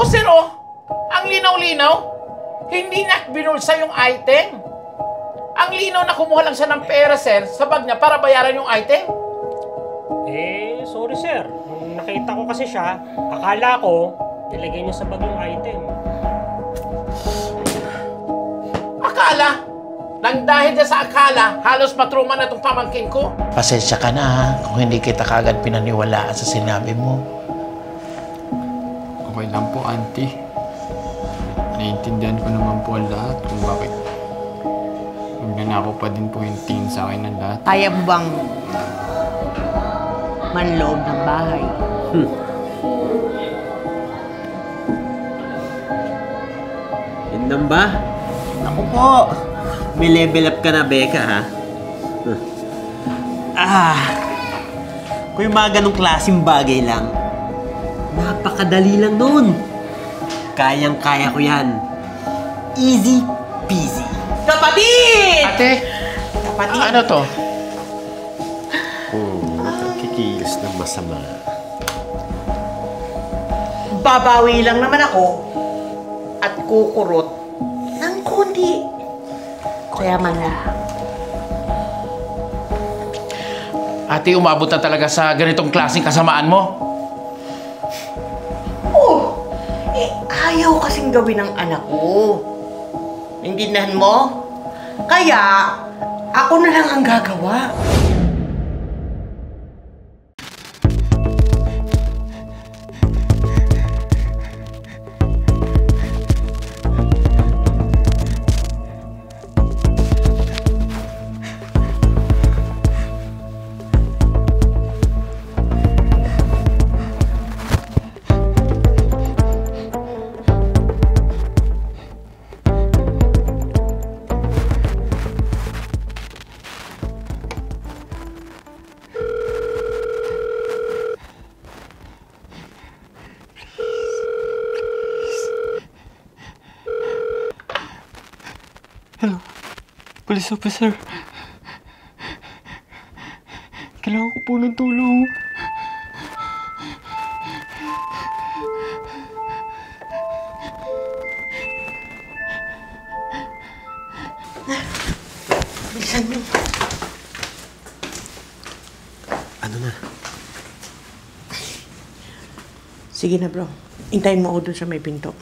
sir, oh. Ang linaw-linaw. Hindi niya binulsa yung item. Ang linaw na kumuha lang siya ng pera, sir, sa bag niya para bayaran yung item. Sorry sir. Nung nakita ko kasi siya, akala ko, nilagay niya sa bag yung item. Akala? Nang dahil na sa akala, halos matruma na itong pamangkin ko. Pasensya ka na, ha, kung hindi kita kagad pinaniwalaan sa sinabi mo. Okay lang po, auntie. Naiintindihan ko naman po ang lahat kung bakit magnanako pa din po yung tingin sa akin ng lahat. Kaya mo bang manloob ng bahay? Yan lang ba? Ako po. May level up ka na, Becca, ha? Kung yung mga ganong klaseng bagay lang, napakadali lang nun. Kayang-kaya ko yan. Easy peasy. Kapatid! Ate, Kapatid! ano to? Kikilos ng masama. Babawi lang naman ako at kukurot ng konti. Kaya man na. Ate, umabot na talaga sa ganitong klaseng kasamaan mo? Ayaw kasing gawin ng anak ko. Naintindihan mo? Kaya, ako na lang ang gagawa. Hello, police officer. Kailangan ko po ng tulong. Bilisan mo. Ano na? Sige na, bro. Hintayin mo ako dun sa may pinto.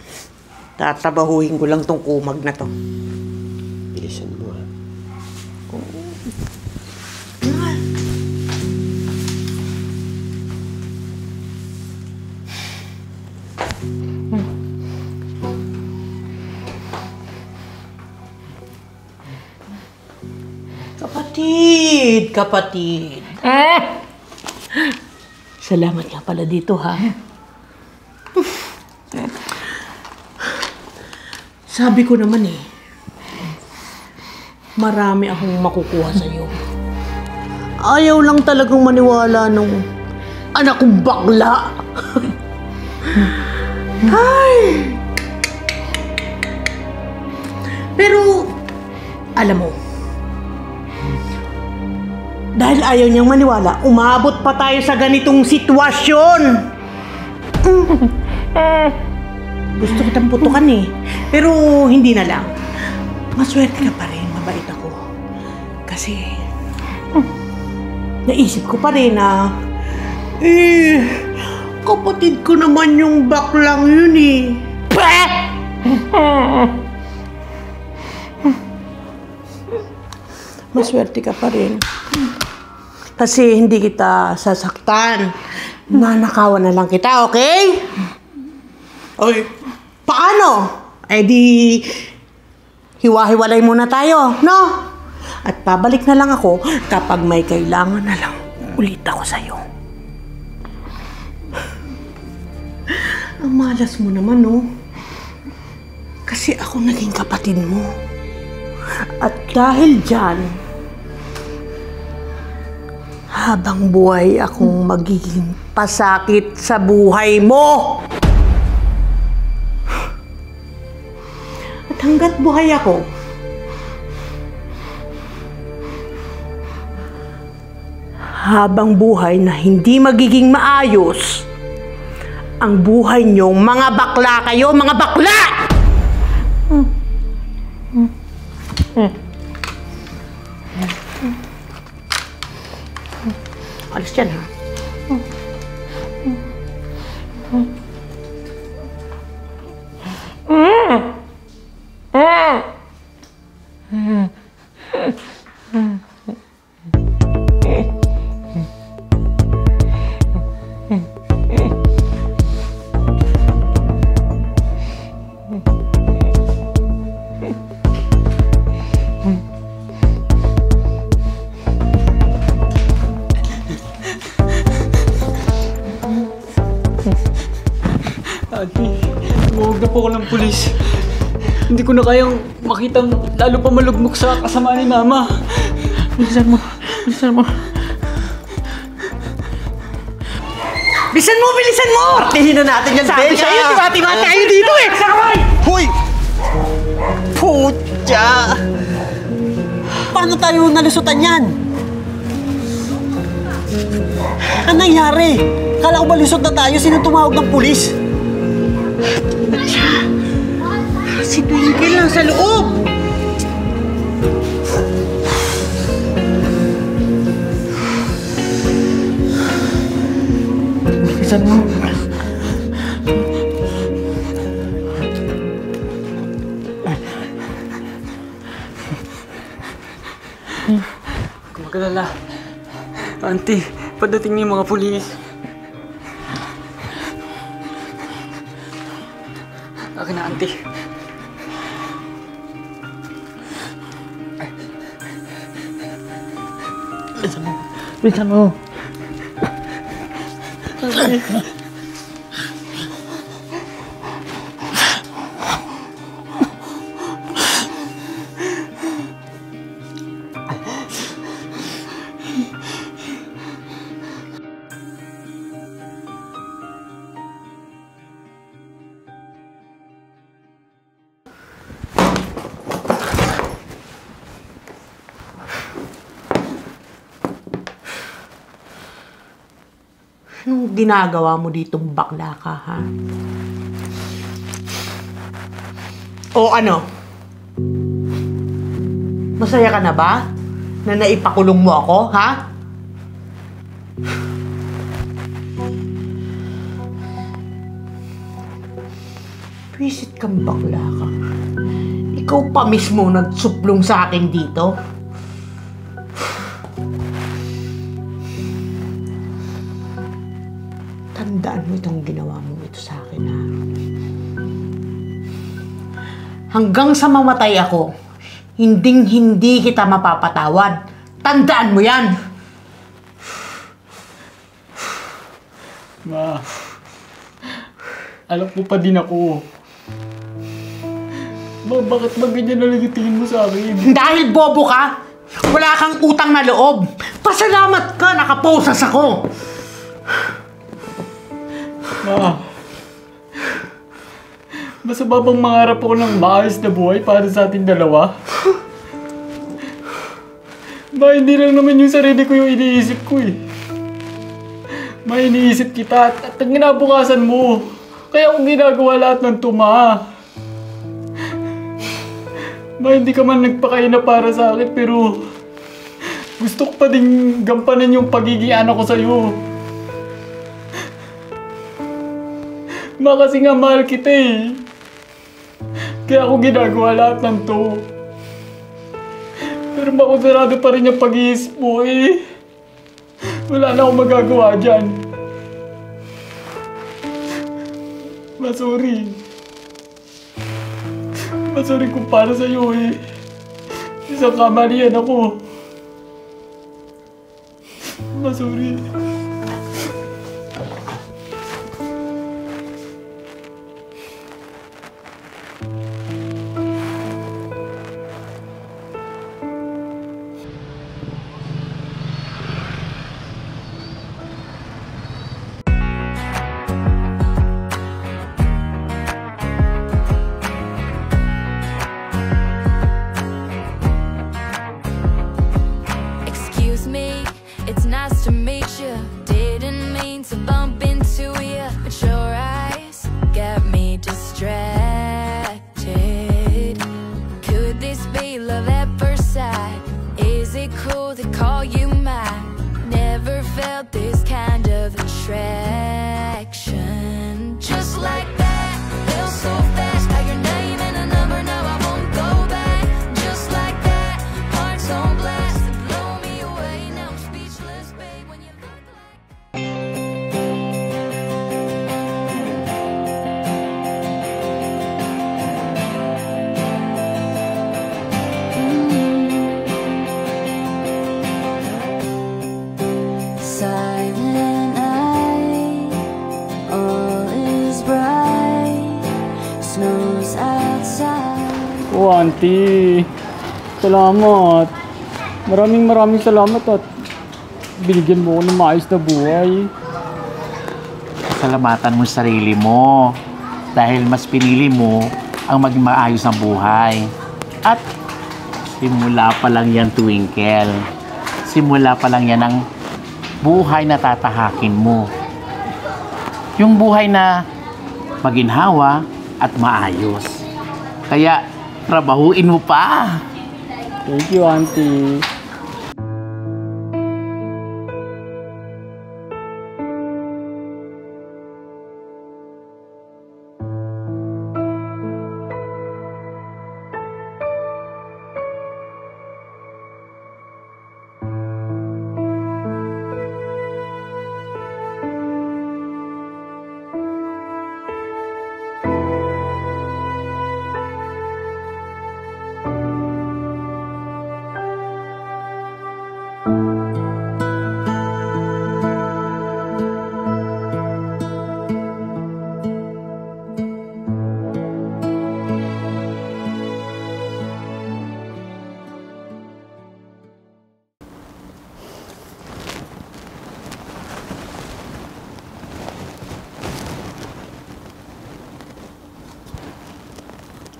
Tatabahuhin ko lang tong kumag na to. Bilisan mo, ha? Kapatid. Salamat nga pala dito, ha? Sabi ko naman marami akong makukuha sa'yo. Ayaw lang talagang maniwala nung anak kong bakla. Ay! Pero, alam mo, dahil ayaw niyang maniwala, umabot pa tayo sa ganitong sitwasyon. Gusto kitang putukan pero hindi na lang. Maswerte ka pa rin, mabait ako. Kasi, naisip ko pa rin na, kapatid ko naman yung baklang yun Maswerte ka pa rin. Kasi hindi kita sasaktan. Nanakawan na lang kita, okay? Oy, paano? Di hiwa-hiwalay muna tayo, no? At pabalik na lang ako kapag may kailangan na lang ulit ako sa'yo. Ang malas mo naman, no? Kasi ako naging kapatid mo. At dahil dyan, habang buhay akong magiging pasakit sa buhay mo. At hanggat buhay ako, habang buhay na hindi magiging maayos ang buhay niyong mga bakla kayo, mga bakla! Alis dyan, ha? Ate, huwag na po ako ng pulis. Hindi ko na kayang makitang lalo pa malugmok sa kasama ni Mama. Bilisan mo. Bilisan mo. Bilisan mo! Bilisan mo! Partihin na natin yan, Sabi Besha! sa'yo, tiba-tiba tayo dito eh! Hoy! Putya! Paano tayo nalusutan yan? Ano nangyari? Kala ko ba lusot na tayo? Sino tumawag ng pulis? Si Twinkle lang sa loob! Bilisan mo. Huwag magalala. Auntie, padating niyo yung mga pulis. Akin na, Auntie. Bilisan mo. Anong ginagawa mo ditong bakla ka, ha? O ano? Masaya ka na ba? Na naipakulong mo ako, ha? Pwisit kang bakla ka. Ikaw pa mismo nagsuplong sa akin dito. Tandaan mo itong ginawa mo ito sa akin, ha? Hanggang sa mamatay ako, hinding-hindi kita mapapatawad. Tandaan mo yan! Ma, alam mo pa din ako. Ma, bakit ba ganyan na lang yung tingin mo sa akin? Dahil bobo ka, wala kang utang na loob. Pasalamat ka, nakaposas ako. Ma, basta ba bang mangarap ako ng maayos na buhay para sa ating dalawa? Ba, hindi lang naman yung sarili ko yung iniisip ko eh. Ma, iniisip kita at ang ginabukasan mo. Kaya akong ginagawa lahat ng tuma. Ma, hindi ka man nagpakaina para sa akin pero gusto ko pa ding gampanan yung pagiging anak ko sa'yo. Ma, kasi nga mahal kita eh. Kaya ako ginagawa lahat ng to. Pero makonserado pa rin yung pag-iisip mo eh. Wala na akong magagawa dyan. Ma, sorry. Ma, sorry kung para sa'yo eh. Isang kamalian ako. Ma, sorry. Excuse me, it's nice to meet you. Didn't mean to bump into you, but you're right. Oh, auntie. Salamat. Maraming salamat at binigyan mo ako ng maayos na buhay. Salamatan mo sa sarili mo dahil mas pinili mo ang maging maayos na buhay. At simula pa lang yan, Twinkle. Simula pa lang yan ang buhay na tatahakin mo. Yung buhay na maginhawa at maayos. Kaya, trabahuin mo pa. Thank you, auntie.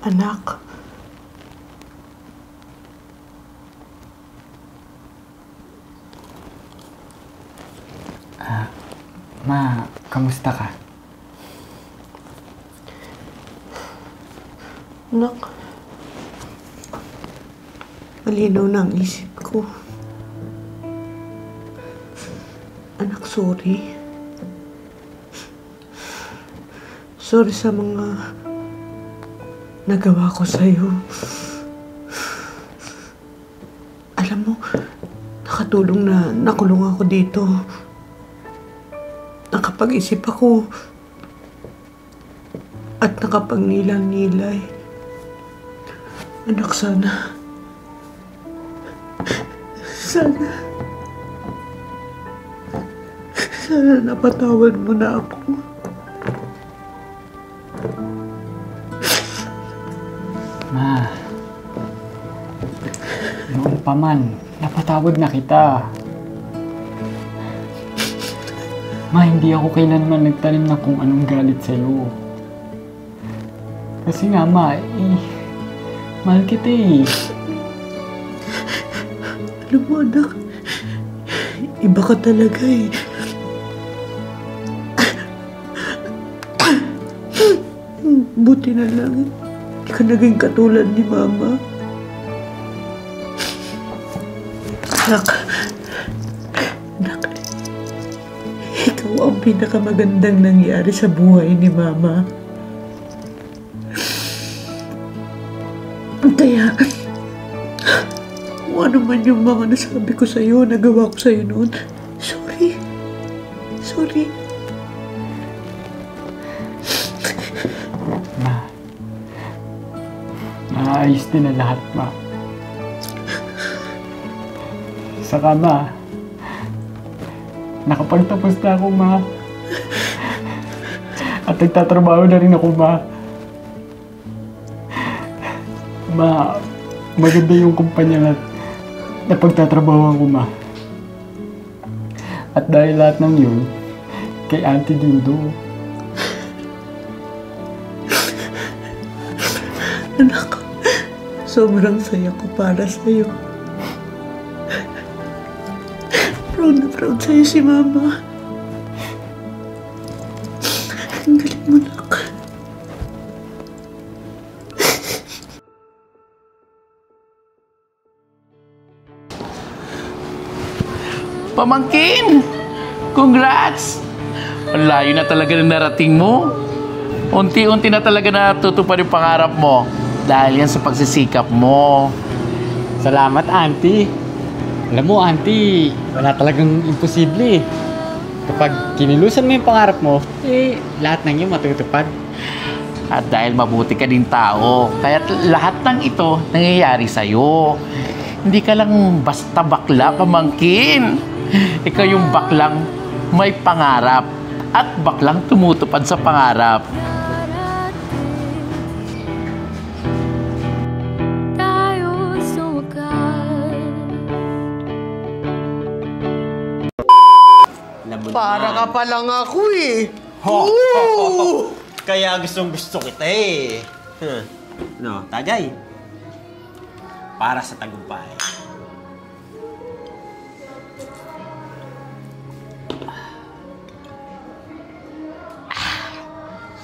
Anak, Ma, kamusta ka? anak. Malinaw na ang isip ko. Anak, sorry. Sorry sa mga nagawa ko sa'yo. Alam mo, nakatulong na nakulong ako dito. Nakapag-isip ako at nakapagnilang-nilay. Anak, sana napatawad mo na ako. Ma, noon pa man, napatawad na kita. Ma, hindi ako kailanman nagtanim na kung anong galit sa'yo. Kasi nga, Ma, mahal kita eh. Alam mo, anak, iba ka talaga eh. Buti na lang, hindi ka naging katulad ni Mama. Anak, ikaw ang pinakamagandang nangyari sa buhay ni Mama. Kaya, kung ano man yung mga nasabi ko sa'yo, nagawa ko sa'yo noon, sorry. Sorry. Ma, naayos din na lahat, Ma. Saka, Ma, nakapagtapos na ako, Ma. At nagtatrabaho na rin ako, Ma. Ma, maganda yung kumpanya na pagtatrabaho ko, Ma. At dahil lahat ng yun, kay Auntie Dindo. Anak, sobrang saya ko para sa'yo. Proud na proud sa'yo si Mama. Ang galing mo, anak. Pamangkin! Congrats! Ang layo na talaga ng narating mo. Unti-unti na talaga natutupad yung pangarap mo. Dahil yan sa pagsisikap mo. Salamat, Auntie. Alam mo, Auntie, wala talagang imposible eh. Kapag kinilusan mo yung pangarap mo, lahat ng yun matutupad. At dahil mabuti ka din tao, kaya lahat ng ito nangyayari sa'yo. Hindi ka lang basta bakla, pamangkin. Ikaw yung baklang may pangarap at baklang tumutupad sa pangarap. Para ka palang ako eh. Ho! Ooh! Kaya gusto kita eh. No, tagay. Para sa tagumpay.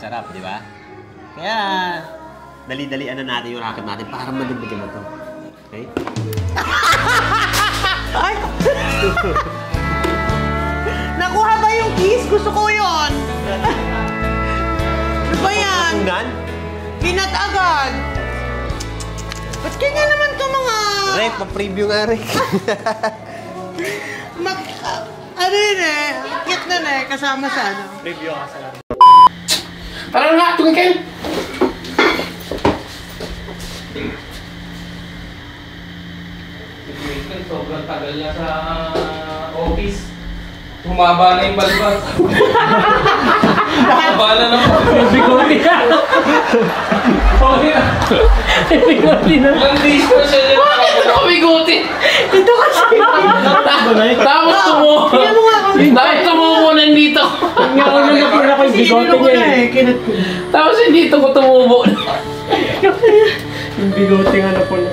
Sarap, di ba? Kaya, dali-dalian na natin yung racket natin para madagdagan na to. Okay? Ay! Nakuha ba yung kiss? Gusto ko yun. Ano ba yan? Tunggan? Kinat agad. Ba't kanya naman to mga... Re, pa-preview nga, Re. Ano yun eh? Cute na eh. Kasama sa ano. Review ka sa lang. Tara na, Twinkle! Twinkle, sobrang tagal niya sa office. Humaba na yung balbas. Humaba na ng bigoti ka. Bigoti na. Ilang days pa siya niya. Bakit ako bigoti? Ito kasi. Tapos tumubo. Tapos tumubo nandito. Nga ko nung napira ko yung bigote niya eh. Kinat ko. Tapos hindi ko tumubo. Yung bigote nga na po na.